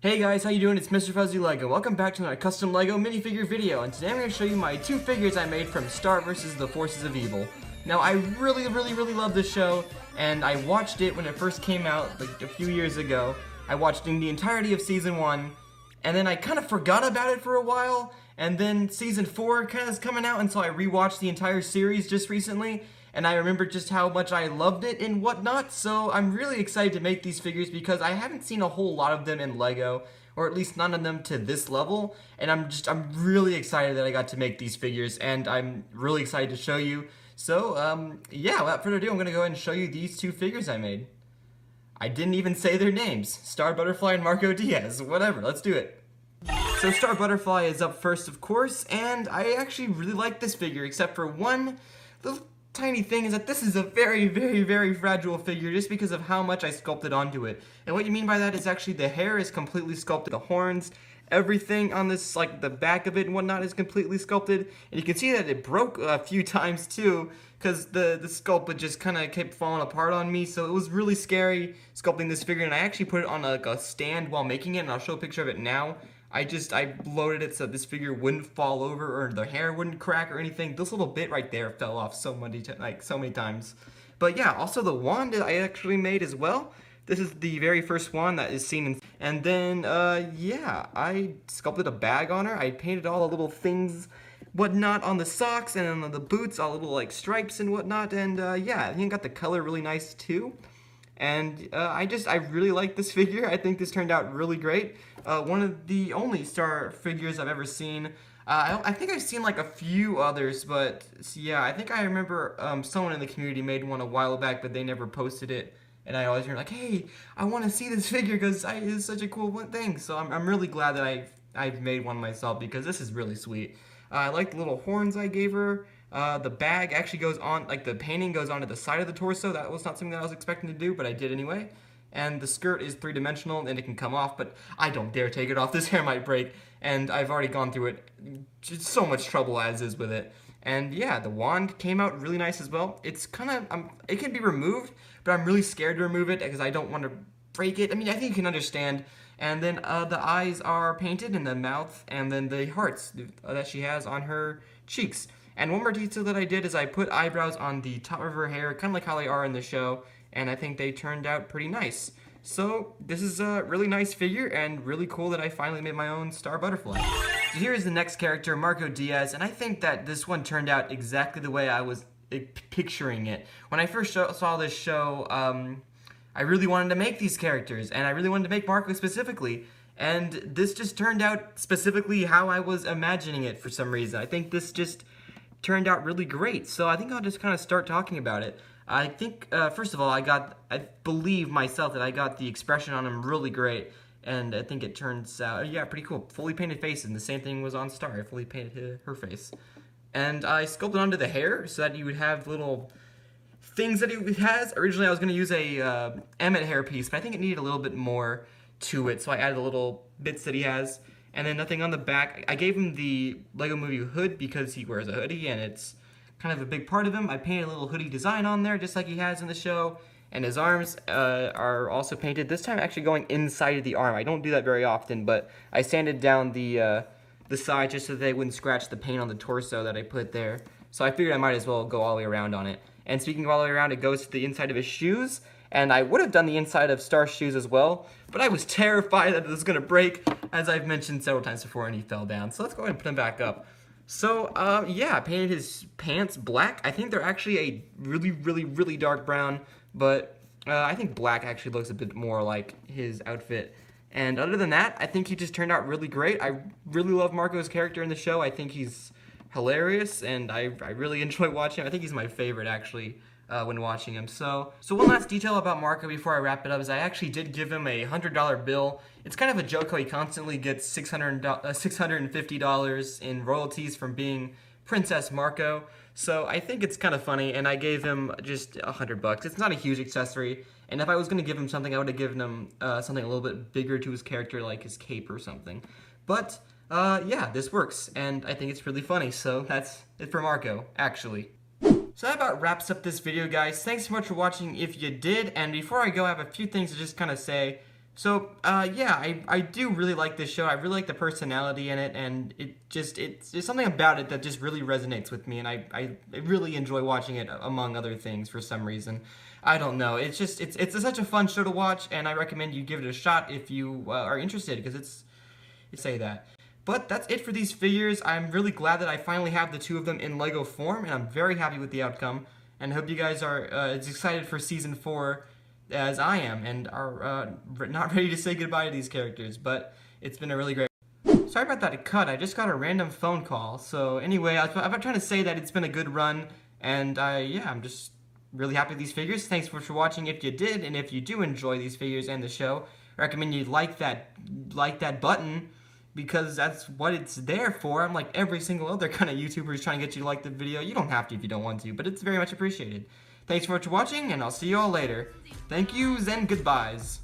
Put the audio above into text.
Hey guys, how you doing? It's Mr. Fuzzy Lego. Welcome back to another custom Lego minifigure video, and today I'm going to show you my two figures I made from Star vs. the Forces of Evil. Now, I really love this show, and I watched it when it first came out, like a few years ago. I watched in the entirety of Season 1, and then I kind of forgot about it for a while, and then Season 4 kind of is coming out, and so I rewatched the entire series just recently, and I remember just how much I loved it and whatnot, so I'm really excited to make these figures because I haven't seen a whole lot of them in LEGO, or at least none of them to this level, and I'm really excited that I got to make these figures, and I'm really excited to show you. So, yeah, without further ado, I'm going to go ahead and show you these two figures I made. I didn't even say their names. Star Butterfly and Marco Diaz. Whatever, let's do it. So Star Butterfly is up first, of course, and I actually really like this figure, except for one little tiny thing is that this is a very fragile figure just because of how much I sculpted onto it. And what you mean by that is actually the hair is completely sculpted, the horns, everything on this, like the back of it and whatnot, is completely sculpted. And you can see that it broke a few times too, because the sculpt would just kind of kept falling apart on me. So it was really scary sculpting this figure, and I actually put it on like a stand while making it, and I'll show a picture of it now. I loaded it so this figure wouldn't fall over or the hair wouldn't crack or anything. This little bit right there fell off so many times. But yeah, also the Wanda I actually made as well. This is the very first one that is seen in, and then yeah, I sculpted a bag on her. I painted all the little things, whatnot, on the socks and on the boots, all little like stripes and whatnot. And yeah, I think got the color really nice too. And I really like this figure. I think this turned out really great. One of the only Star figures I've ever seen. I think I've seen like a few others, but yeah, I think I remember someone in the community made one a while back, but they never posted it. And I always hear like, hey, I want to see this figure because it's such a cool thing. So I'm really glad that I've made one myself because this is really sweet. I like the little horns I gave her. The bag actually goes on, like the painting goes onto the side of the torso. That was not something that I was expecting to do, but I did anyway. And the skirt is three-dimensional and it can come off, but I don't dare take it off. This hair might break, and I've already gone through it. Just so much trouble as is with it. And yeah, the wand came out really nice as well. It's kind of, it can be removed, but I'm really scared to remove it because I don't want to break it. I mean, I think you can understand. And then the eyes are painted, and the mouth, and then the hearts that she has on her cheeks. And one more detail that I did is I put eyebrows on the top of her hair, kind of like how they are in the show, and I think they turned out pretty nice. So this is a really nice figure, and really cool that I finally made my own Star Butterfly. So here is the next character, Marco Diaz, and I think that this one turned out exactly the way I was picturing it. When I first saw this show, I really wanted to make these characters, and I really wanted to make Marco specifically, and this just turned out specifically how I was imagining it for some reason. I think this just turned out really great, so I think I'll just kind of start talking about it. I think, first of all, I believe myself that I got the expression on him really great, and I think it turns out, yeah, pretty cool. Fully painted face, and the same thing was on Star. I fully painted her face. And I sculpted onto the hair so that you would have little things that he has. Originally, I was going to use a Emmett hair piece, but I think it needed a little bit more to it, so I added the little bits that he has. And then nothing on the back. I gave him the Lego Movie hood because he wears a hoodie, and it's kind of a big part of him. I painted a little hoodie design on there, just like he has in the show. And his arms are also painted, this time actually going inside of the arm. I don't do that very often, but I sanded down the side just so that they wouldn't scratch the paint on the torso that I put there. So I figured I might as well go all the way around on it. And speaking of all the way around, it goes to the inside of his shoes. And I would have done the inside of Star's shoes as well, but I was terrified that it was going to break, as I've mentioned several times before, and he fell down. So let's go ahead and put him back up. So, yeah, I painted his pants black. I think they're actually a really dark brown, but I think black actually looks a bit more like his outfit. And other than that, I think he just turned out really great. I really love Marco's character in the show. I think he's hilarious, and I really enjoy watching him. I think he's my favorite, actually, when watching him. So one last detail about Marco before I wrap it up is I actually did give him a $100 bill. It's kind of a joke how he constantly gets $650 in royalties from being Princess Marco. So I think it's kind of funny, and I gave him just $100. It's not a huge accessory, and if I was going to give him something, I would have given him something a little bit bigger to his character, like his cape or something. But yeah, this works, and I think it's really funny, so that's it for Marco, actually. So that about wraps up this video, guys. Thanks so much for watching if you did, and before I go, I have a few things to just kind of say. So, yeah, I do really like this show. I really like the personality in it, and it's something about it that just really resonates with me, and I really enjoy watching it, among other things, for some reason. I don't know. It's such a fun show to watch, and I recommend you give it a shot if you are interested, because it's say that. But that's it for these figures. I'm really glad that I finally have the two of them in Lego form, and I'm very happy with the outcome, and I hope you guys are as excited for Season 4 as I am, and are not ready to say goodbye to these characters, but it's been a really great... Sorry about that cut, I just got a random phone call. So anyway, I'm trying to say that it's been a good run, and yeah, I'm just really happy with these figures. Thanks for watching if you did, and if you do enjoy these figures and the show, I recommend you like that button, because that's what it's there for. Unlike every single other kind of YouTuber who's trying to get you to like the video. You don't have to if you don't want to, but it's very much appreciated. Thanks for watching, and I'll see you all later. Thank yous and goodbyes.